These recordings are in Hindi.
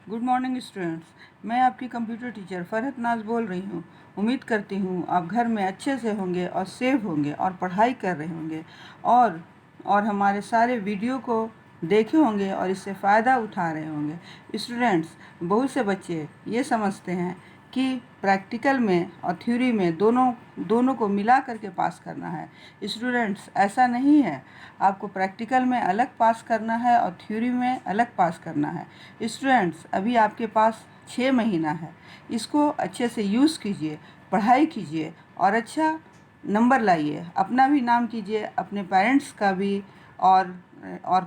Good morning students. मैं आपकी कंप्यूटर टीचर फरहत नाज बोल रही हूँ। उम्मीद करती हूँ आप घर में अच्छे से होंगे और सेफ होंगे और पढ़ाई कर रहे होंगे और हमारे सारे वीडियो को देखे होंगे और इससे फ़ायदा उठा रहे होंगे। स्टूडेंट्स, बहुत से बच्चे ये समझते हैं कि प्रैक्टिकल में और थ्योरी में दोनों को मिला करके पास करना है। स्टूडेंट्स, ऐसा नहीं है। आपको प्रैक्टिकल में अलग पास करना है और थ्योरी में अलग पास करना है। स्टूडेंट्स, अभी आपके पास 6 महीना है। इसको अच्छे से यूज़ कीजिए, पढ़ाई कीजिए और अच्छा नंबर लाइए। अपना भी नाम कीजिए, अपने पेरेंट्स का भी और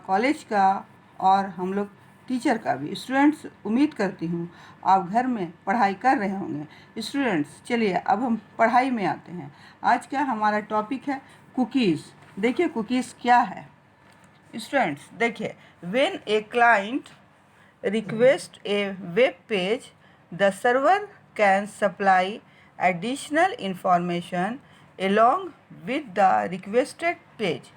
कॉलेज का और हम लोग टीचर का भी। स्टूडेंट्स, उम्मीद करती हूँ आप घर में पढ़ाई कर रहे होंगे। स्टूडेंट्स, चलिए अब हम पढ़ाई में आते हैं। आज का हमारा टॉपिक है कुकीज़। देखिए कुकीज़ क्या है। स्टूडेंट्स देखिए, when a client request a web page, the server can supply additional information along with the requested page.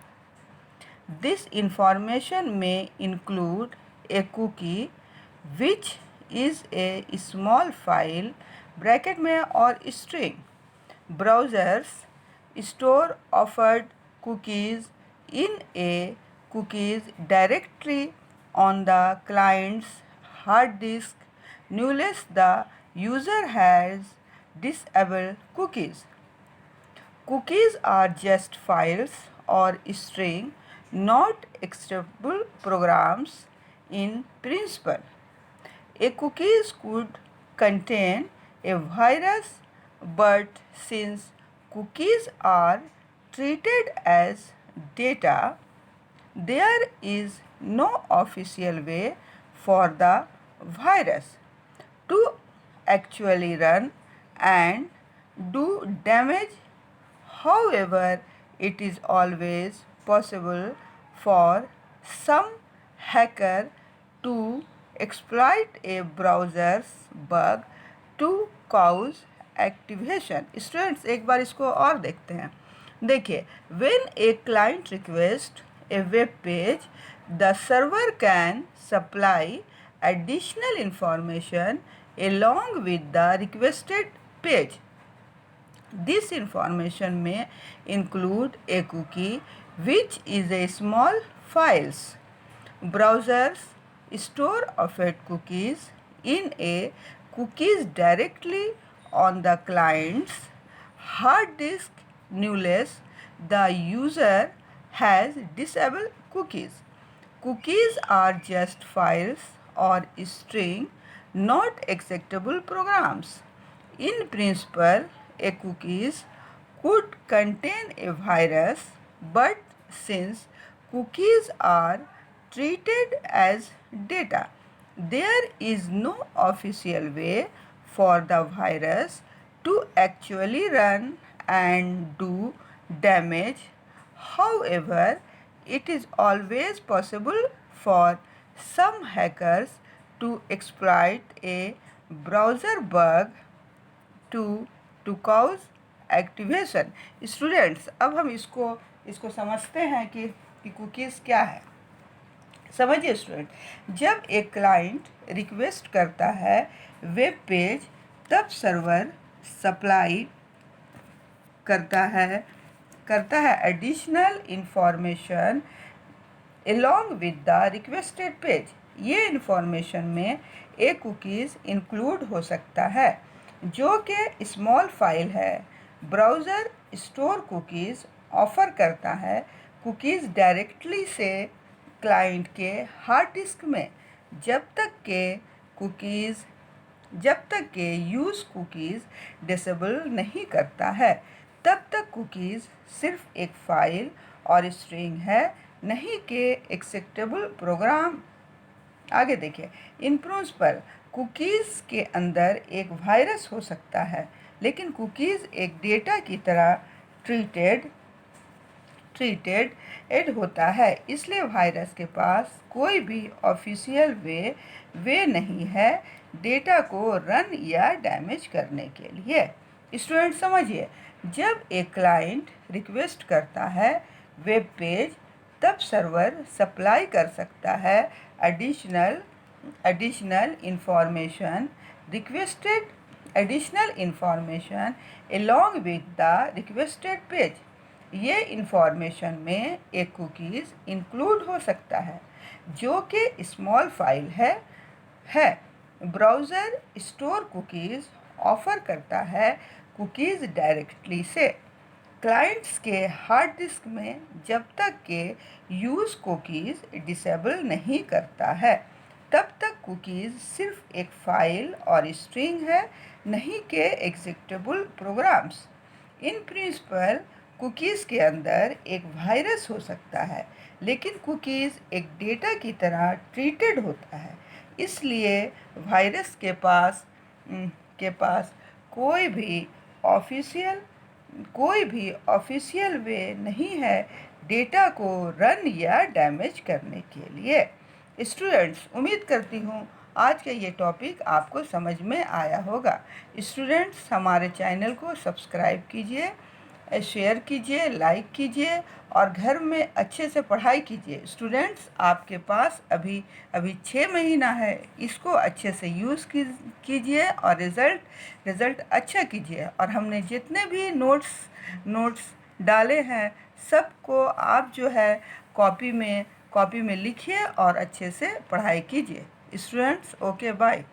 This information may include a cookie, which is a small file bracket में और string. Browsers store offered cookies in a cookies directory on the client's hard disk unless the user has disabled cookies. Cookies are just files or string, not executable programs in principle. A cookies could contain a virus, but since cookies are treated as data, there is no official way for the virus to actually run and do damage. However, it is always possible for some hacker to exploit a browser's bug to cause activation. Students, एक बार इसको और देखते हैं। देखिए, when a client requests a web page, the server can supply additional information along with the requested page. This information may include a cookie, which is a small files. Browsers store offered cookies in a cookies directly on the client's hard disk unless the user has disabled cookies. Cookies are just files or string, not executable programs. In principle, a cookies could contain a virus, but since cookies are treated as data, there is no official way for the virus to actually run and do damage. However, it is always possible for some hackers to exploit a browser bug to cause activation. Students, अब हम इसको समझते हैं कि कुकीज़ क्या है। समझिए स्टूडेंट, जब एक क्लाइंट रिक्वेस्ट करता है वेब पेज, तब सर्वर सप्लाई करता है additional information along with the requested page. ये इंफॉर्मेशन में एक कुकीज़ इंक्लूड हो सकता है जो कि स्मॉल फाइल है। ब्राउज़र स्टोर कुकीज़ ऑफ़र करता है कुकीज़ डायरेक्टली से क्लाइंट के हार्ड डिस्क में। जब तक के यूज़ कुकीज़ डिसेबल नहीं करता है, तब तक कुकीज़ सिर्फ एक फ़ाइल और स्ट्रिंग है, नहीं कि एक्सेप्टेबल प्रोग्राम। आगे देखिए, इन प्रिंसिपल कुकीज़ के अंदर एक वायरस हो सकता है, लेकिन कुकीज़ एक डेटा की तरह ट्रीटेड होता है, इसलिए वायरस के पास कोई भी ऑफिशियल वे नहीं है डेटा को रन या डैमेज करने के लिए। स्टूडेंट समझिए, जब एक क्लाइंट रिक्वेस्ट करता है वेब पेज, तब सर्वर सप्लाई कर सकता है additional additional information requested additional information along with the requested page। ये इंफॉर्मेशन में एक कुकीज़ इंक्लूड हो सकता है जो कि स्मॉल फाइल है। ब्राउज़र स्टोर कुकीज़ ऑफ़र करता है कुकीज़ डायरेक्टली से क्लाइंट्स के हार्ड डिस्क में जब तक के यूज़ कुकीज़ डिसेबल नहीं करता है तब तक कुकीज़ सिर्फ एक फ़ाइल और स्ट्रिंग है, नहीं कि एग्जीक्यूटेबल प्रोग्राम्स। इन प्रिंसिपल कुकीज़ के अंदर एक वायरस हो सकता है, लेकिन कुकीज़ एक डेटा की तरह ट्रीटेड होता है, इसलिए वायरस के पास कोई भी ऑफिशियल वे नहीं है डेटा को रन या डैमेज करने के लिए। स्टूडेंट्स, उम्मीद करती हूँ आज का ये टॉपिक आपको समझ में आया होगा। स्टूडेंट्स, हमारे चैनल को सब्सक्राइब कीजिए, शेयर कीजिए, लाइक कीजिए और घर में अच्छे से पढ़ाई कीजिए। स्टूडेंट्स, आपके पास अभी 6 महीना है, इसको अच्छे से यूज़ कीजिए और रिज़ल्ट अच्छा कीजिए। और हमने जितने भी नोट्स डाले हैं सबको आप जो है कॉपी में लिखिए और अच्छे से पढ़ाई कीजिए। Students, okay, bye.